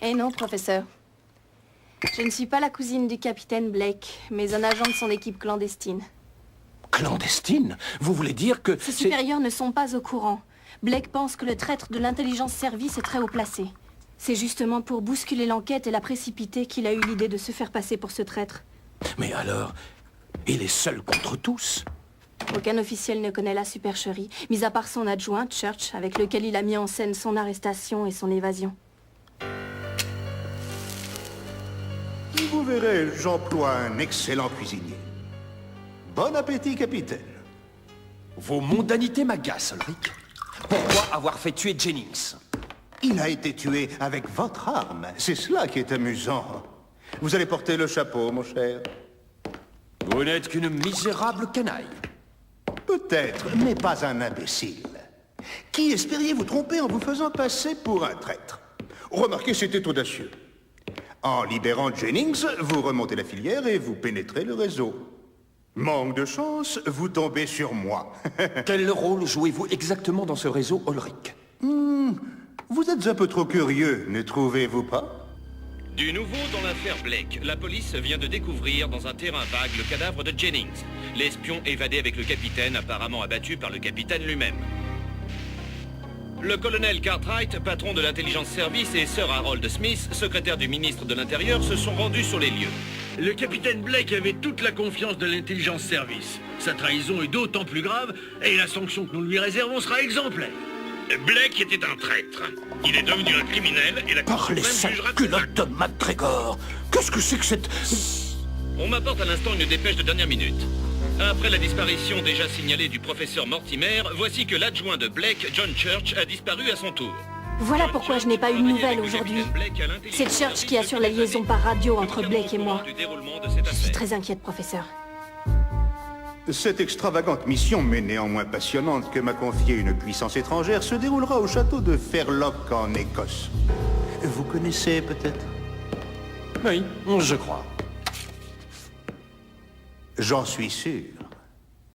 Eh non, professeur. Je ne suis pas la cousine du capitaine Blake, mais un agent de son équipe clandestine. Clandestine? Vous voulez dire que... Ses supérieurs ne sont pas au courant. Blake pense que le traître de l'intelligence service est très haut placé. C'est justement pour bousculer l'enquête et la précipiter qu'il a eu l'idée de se faire passer pour ce traître. Mais alors, il est seul contre tous? Aucun officiel ne connaît la supercherie, mis à part son adjoint, Church, avec lequel il a mis en scène son arrestation et son évasion. Vous verrez, j'emploie un excellent cuisinier. Bon appétit, capitaine. Vos mondanités m'agacent, Ulrich. Pourquoi avoir fait tuer Jennings? Il a été tué avec votre arme. C'est cela qui est amusant. Vous allez porter le chapeau, mon cher. Vous n'êtes qu'une misérable canaille. Peut-être, mais pas un imbécile. Qui espériez vous tromper en vous faisant passer pour un traître? Remarquez, c'était audacieux. En libérant Jennings, vous remontez la filière et vous pénétrez le réseau. Manque de chance, vous tombez sur moi. Quel rôle jouez-vous exactement dans ce réseau, Ulrich? Vous êtes un peu trop curieux, ne trouvez-vous pas? Du nouveau dans l'affaire Blake, la police vient de découvrir dans un terrain vague le cadavre de Jennings, l'espion évadé avec le capitaine, apparemment abattu par le capitaine lui-même. Le colonel Cartwright, patron de l'intelligence service, et Sir Harold Smith, secrétaire du ministre de l'Intérieur, se sont rendus sur les lieux. Le capitaine Blake avait toute la confiance de l'intelligence service. Sa trahison est d'autant plus grave, et la sanction que nous lui réservons sera exemplaire. Blake était un traître. Il est devenu un criminel et la Cour Par les suprême jugera... culottes de MacGregor! Qu'est-ce que c'est que cette... On m'apporte à l'instant une dépêche de dernière minute. Après la disparition déjà signalée du professeur Mortimer, voici que l'adjoint de Blake, John Church, a disparu à son tour. Voilà pourquoi je n'ai pas eu de nouvelles aujourd'hui. C'est Church qui assure la liaison par radio entre Blake et moi. Je suis très inquiète, professeur. Cette extravagante mission, mais néanmoins passionnante, que m'a confiée une puissance étrangère, se déroulera au château de Fairlock en Écosse. Vous connaissez peut-être? Oui, je crois. J'en suis sûr.